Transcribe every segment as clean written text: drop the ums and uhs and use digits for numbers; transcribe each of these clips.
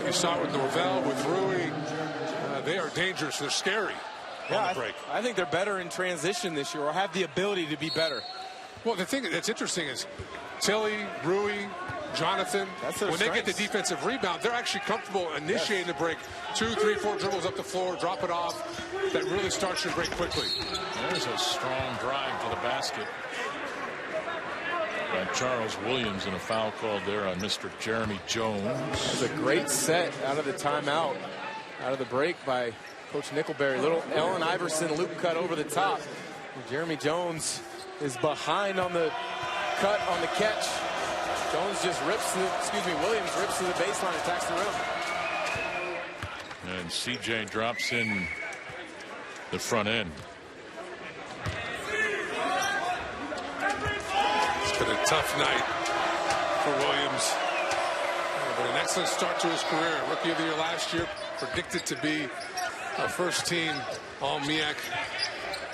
You saw it with Norvell, with Rui. They are dangerous. They're scary on the break. I think they're better in transition this year, or have the ability to be better. Well, the thing that's interesting is Tilly, Rui, Jonathan, when they get the defensive rebound, they're actually comfortable initiating the break. 2, 3, 4 dribbles up the floor, drop it off. That really starts your break quickly. There's a strong drive to the basket by Charles Williams, and a foul called there on Mr. Jeremy Jones. That's a great set out of the timeout, out of the break by Coach Nickelberry. Little Allen Iverson loop cut over the top. Jeremy Jones is behind on the cut on the catch. Jones just rips to the, Williams rips to the baseline, attacks the rim. And CJ drops in the front end. It's been a tough night for Williams. But an excellent start to his career. Rookie of the year last year, predicted to be a first team All-MEAC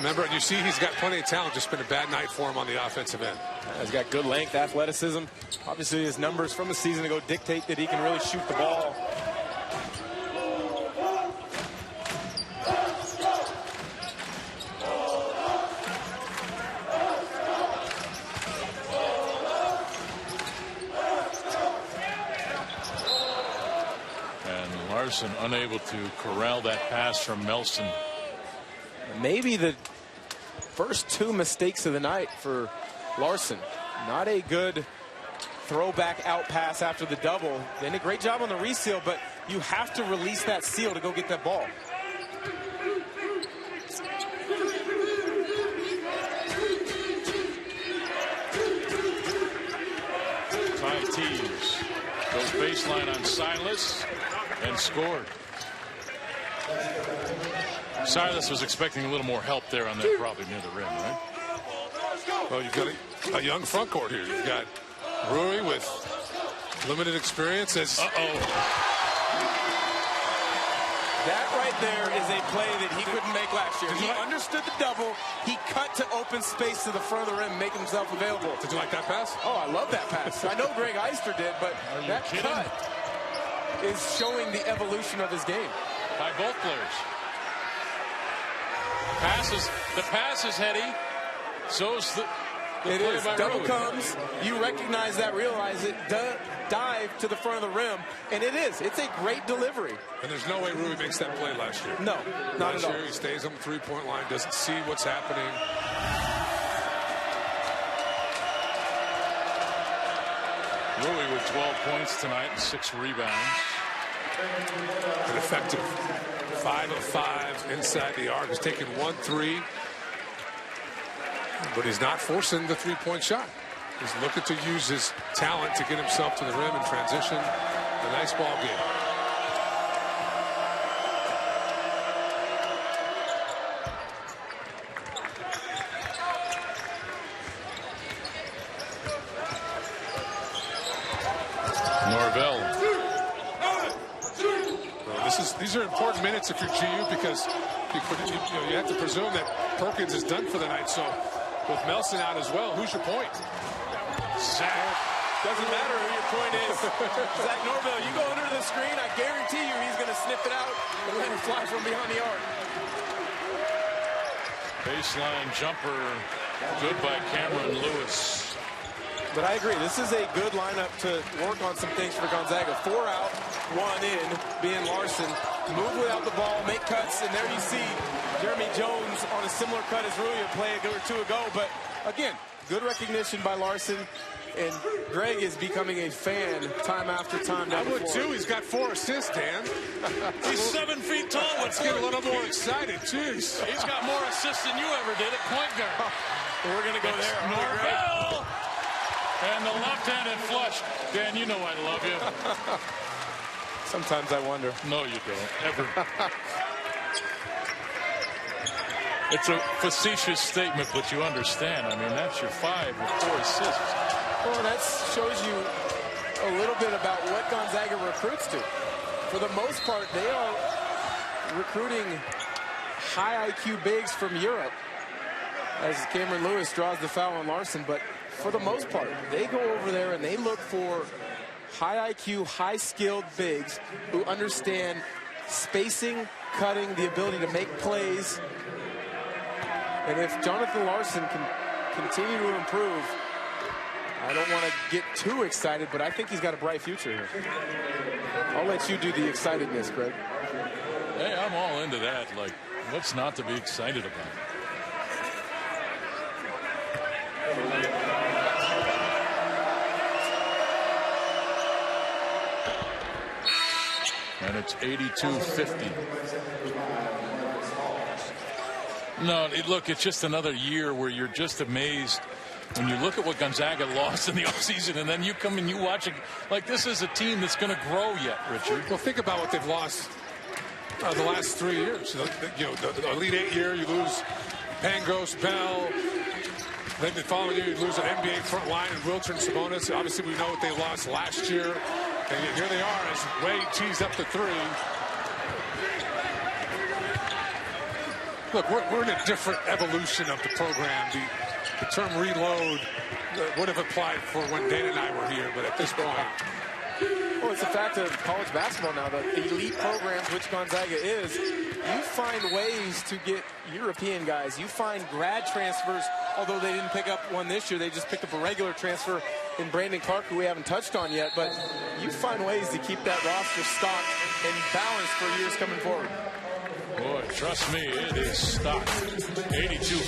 member. And you see he's got plenty of talent, just been a bad night for him on the offensive end. He's got good length, athleticism. Obviously his numbers from the season ago dictate that he can really shoot the ball. And Larson unable to corral that pass from Melson. Maybe the first 2 mistakes of the night for Larson. Not a good throwback out pass after the double. They did a great job on the reseal, but you have to release that seal to go get that ball. Ty Tees goes baseline on Silas and scored. Silas was expecting a little more help there on that, probably near the rim, right? Well, you've got a young front court here. You've got Rui with limited experience. That right there is a play that he couldn't make last year. He understood the double. He cut to open space to the front of the rim, making himself available. Did you like that pass? Oh, I love that pass. I know Greg Eister did, but that cut is showing the evolution of his game. By both players. The pass is heady. So's the it play is. by Double Rui. comes. You recognize that, realize it, dive to the front of the rim, and it is. It's a great delivery. And there's no way Rui makes that play last year. No, not at all. Last year he stays on the three-point line, doesn't see what's happening. Rui with 12 points tonight and 6 rebounds. And effective. 5 of 5 inside the arc. He's taken 1 3. But he's not forcing the three-point shot. He's looking to use his talent to get himself to the rim and transition. A nice ball game. Norvell. These are important minutes if you're GU, because you have to presume that Perkins is done for the night. So with Melson out as well, who's your point? Zach. Doesn't matter who your point is. Zach Norvell, you go under the screen, I guarantee you he's going to sniff it out and let it fly from behind the arc. Baseline jumper, good by Cameron Lewis. But I agree, this is a good lineup to work on some things for Gonzaga. 4 out, 1 in, being Larson. Move without the ball, make cuts, and there you see Jeremy Jones on a similar cut as Rui a play or 2 ago. But again, good recognition by Larson. And Greg is becoming a fan time after time. I would too. He's got 4 assists, Dan. He's 7 feet tall. Let's get a little more excited. Jeez. He's got more assists than you ever did at point guard. We're going to go there. Norvell. And the left-handed flush. Dan, you know I love you. Sometimes I wonder. No, you don't. Ever. It's a facetious statement, but you understand. I mean, that's your 5 with 4 assists. Well, that shows you a little bit about what Gonzaga recruits to. For the most part, they are recruiting high IQ bigs from Europe as Cameron Lewis draws the foul on Larson. But for the most part, they go over there and they look for high IQ, high-skilled bigs who understand spacing, cutting, the ability to make plays. And if Jonathan Larson can continue to improve, I don't want to get too excited, but I think he's got a bright future here. I'll let you do the excitedness, Greg. Hey, I'm all into that. Like, what's not to be excited about? And it's 82-50. No, look, it's just another year where you're just amazed when you look at what Gonzaga lost in the offseason, and then you come and you watch it. Like, this is a team that's going to grow yet, Richard. Well, think about what they've lost the last 3 years. You know, the Elite Eight year, you lose Pangos, Bell. Then the following year, you lose an NBA front line in Wilcher and Sabonis. Obviously, we know what they lost last year. And here they are as Wade tees up the three. Look, we're in a different evolution of the program. The term reload would have applied for when Dana and I were here, but at this point. Well, it's a fact of college basketball now, the elite programs, which Gonzaga is, you find ways to get European guys. You find grad transfers, although they didn't pick up one this year. They just picked up a regular transfer in Brandon Clark, who we haven't touched on yet. But you find ways to keep that roster stocked and balanced for years coming forward. Boy, trust me, it is stocked. 82-50.